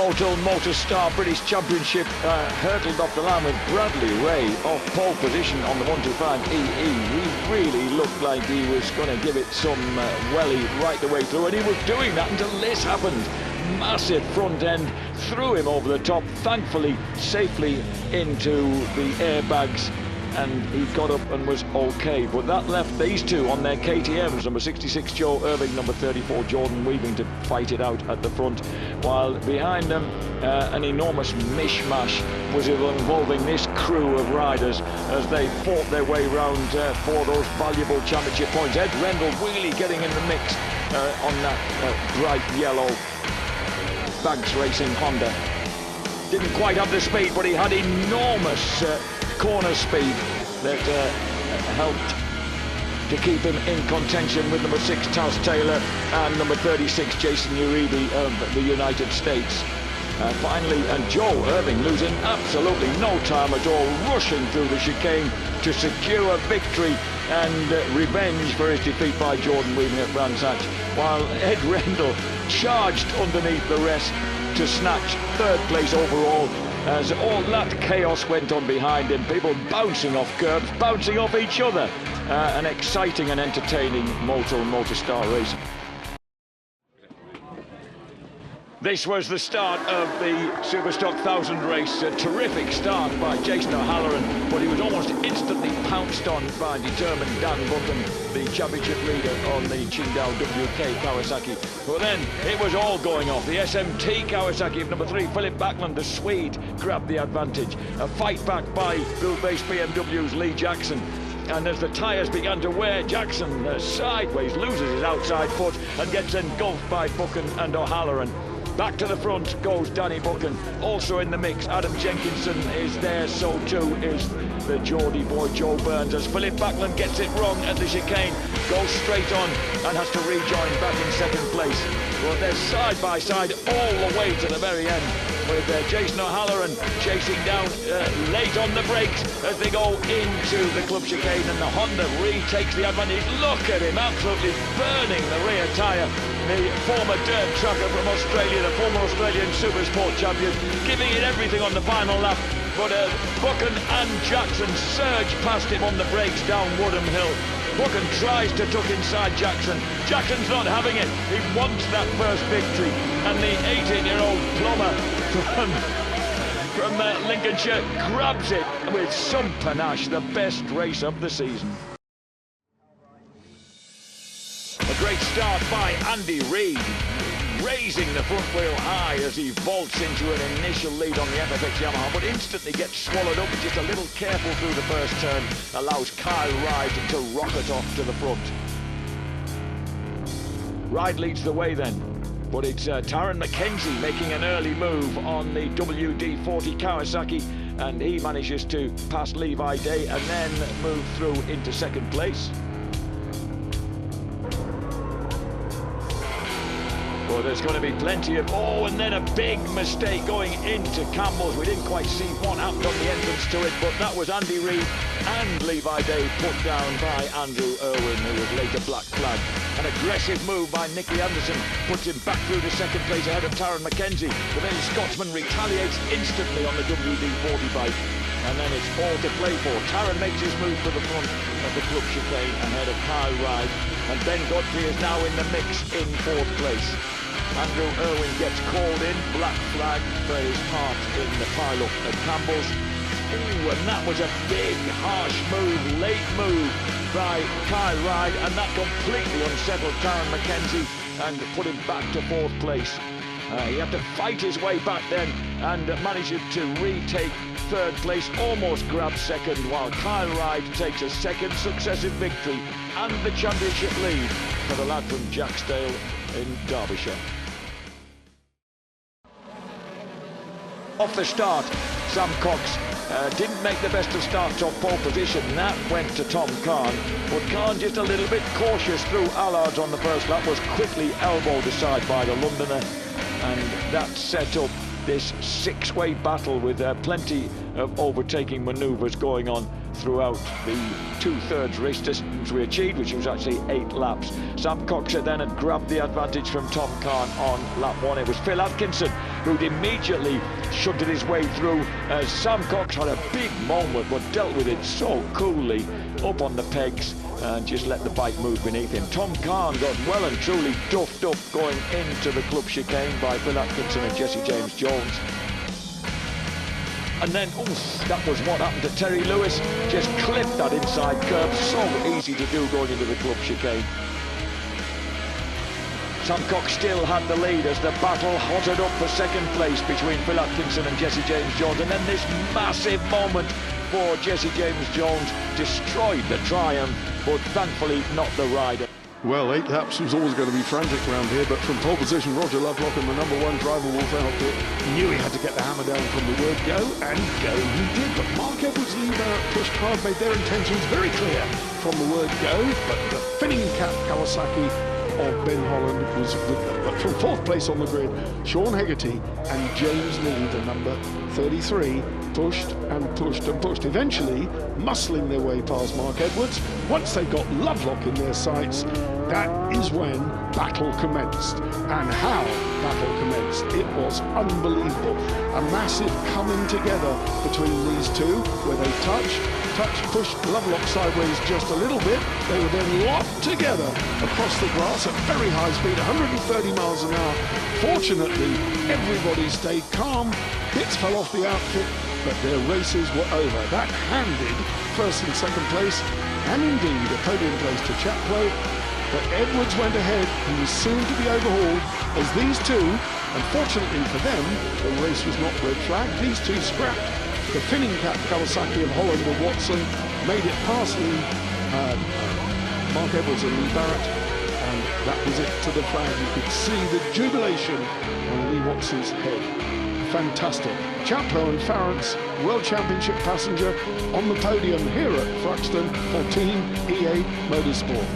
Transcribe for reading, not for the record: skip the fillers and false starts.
Motul Motostar British Championship hurtled off the line with Bradley Ray off pole position on the 125 EE. He really looked like he was going to give it some welly right the way through, and he was doing that until this happened. Massive front end threw him over the top, thankfully safely into the airbags, and he got up and was okay. But that left these two on their KTMs, number 66 Joe Irving, number 34 Jordan Weaving, to fight it out at the front, while behind them an enormous mishmash was involving this crew of riders as they fought their way round for those valuable championship points. Ed Rendell really getting in the mix on that bright yellow Banks Racing Honda. Didn't quite have the speed, but he had enormous corner speed that helped to keep him in contention with number 6 Taz Taylor and number 36 Jason Uribe of the United States. Finally, and Joe Irving losing absolutely no time at all, rushing through the chicane to secure victory and revenge for his defeat by Jordan Weaving at Brands Hatch, while Ed Rendell charged underneath the rest to snatch third place overall, as all that chaos went on behind him, people bouncing off curbs, bouncing off each other. An exciting and entertaining Motul Motostar race. This was the start of the Superstock 1000 race. A terrific start by Jason O'Halloran, but he was almost instantly pounced on by determined Dan Buchan, the championship leader on the Qingdao WK Kawasaki. But then it was all going off. The SMT Kawasaki of number 3, Philip Backlund, the Swede, grabbed the advantage. A fight back by Build-Based BMW's Lee Jackson. And as the tyres began to wear, Jackson sideways loses his outside foot and gets engulfed by Buchan and O'Halloran. Back to the front goes Danny Buchan, also in the mix. Adam Jenkinson is there, so too is the Geordie boy Joe Burns, as Philip Backlund gets it wrong at the chicane, goes straight on and has to rejoin back in second place. Well, they're side by side all the way to the very end, with Jason O'Halloran chasing down late on the brakes as they go into the club chicane, and the Honda retakes the advantage. Look at him, absolutely burning the rear tyre. The former dirt tracker from Australia, the former Australian Supersport champion, giving it everything on the final lap. But Buchan and Jackson surge past him on the brakes down Woodham Hill. Buchan tries to tuck inside Jackson. Jackson's not having it. He wants that first victory. And the 18-year-old plumber from Lincolnshire grabs it with some panache. The best race of the season. A great start by Andy Reid, raising the front wheel high as he vaults into an initial lead on the FFX Yamaha, but instantly gets swallowed up. Just a little careful through the first turn, allows Kyle Ride to rocket off to the front. Ride leads the way then, but it's Taron McKenzie making an early move on the WD-40 Kawasaki, and he manages to pass Levi Day and then move through into second place. Well, there's going to be plenty of... Oh, and then a big mistake going into Campbell's. We didn't quite see what happened on the entrance to it, but that was Andy Reid and Levi Day put down by Andrew Irwin, who was later black flagged. An aggressive move by Nicky Anderson puts him back through to second place ahead of Taron McKenzie. But then the Scotsman retaliates instantly on the WD-40 bike. And then it's all to play for. Taron makes his move to the front of the club chicane ahead of Kyle Ride. And Ben Godfrey is now in the mix in fourth place. Andrew Irwin gets called in, black flag for his part in the pile-up at Campbell's. Ooh, and that was a big, harsh move, late move by Kyle Ride, and that completely unsettled Taron McKenzie and put him back to fourth place. He had to fight his way back then and manages to retake third place, almost grabs second, while Kyle Ride takes a second successive victory and the championship lead for the lad from Jacksdale in Derbyshire. Off the start, Sam Cox didn't make the best of starts off pole position. That went to Tom Kahn, but Kahn, just a little bit cautious through Allards on the first lap, was quickly elbowed aside by the Londoner, and that set up this six-way battle with plenty of overtaking manoeuvres going on throughout the 2/3 race distance we achieved, which was actually 8 laps. Sam Coxer then had grabbed the advantage from Tom Kahn on lap 1. It was Phil Atkinson who'd immediately shunted his way through as Sam Cox had a big moment but dealt with it so coolly up on the pegs and just let the bike move beneath him. Tom Kahn got well and truly duffed up going into the club chicane by Phil Atkinson and Jesse James Jones. And then, that was what happened to Terry Lewis. Just clipped that inside curve. So easy to do going into the club chicane. Sam Cox still had the lead as the battle hotted up for second place between Phil Atkinson and Jesse James Jones. And then this massive moment for Jesse James Jones destroyed the triumph, but thankfully not the rider. Well, 8 laps was always going to be frantic around here, but from pole position, Roger Lovelock and the #1 driver, Wolf outfit, knew he had to get the hammer down from the word go, and go he did. But Mark Edwards, Lee Barrett pushed hard, made their intentions very clear from the word go, but the finning cap Kawasaki of Ben Holland was with them. But from 4th place on the grid, Sean Hegarty and James Lee, the number 33, pushed and pushed and pushed, eventually muscling their way past Mark Edwards. Once they got Lovelock in their sights, that is when battle commenced. And how battle commenced, it was unbelievable. A massive coming together between these two, where they pushed Lovelock sideways just a little bit. They were then locked together across the grass at very high speed, 130 miles an hour. Fortunately, everybody stayed calm. Bits fell off the outfit, but their races were over. That handed 1st and 2nd place, and indeed a podium place to Chaplow. But Edwards went ahead. He was soon to be overhauled as these two, unfortunately for them, the race was not red flagged. These two scrapped the finning cap Kawasaki of Holland and Watson, made it past Mark Edwards and Lee Barrett, and that was it to the flag. You could see the jubilation on Lee Watson's head. Fantastic. Chaplow and Farrance, World Championship passenger, on the podium here at Thruxton for Team EA Motorsport.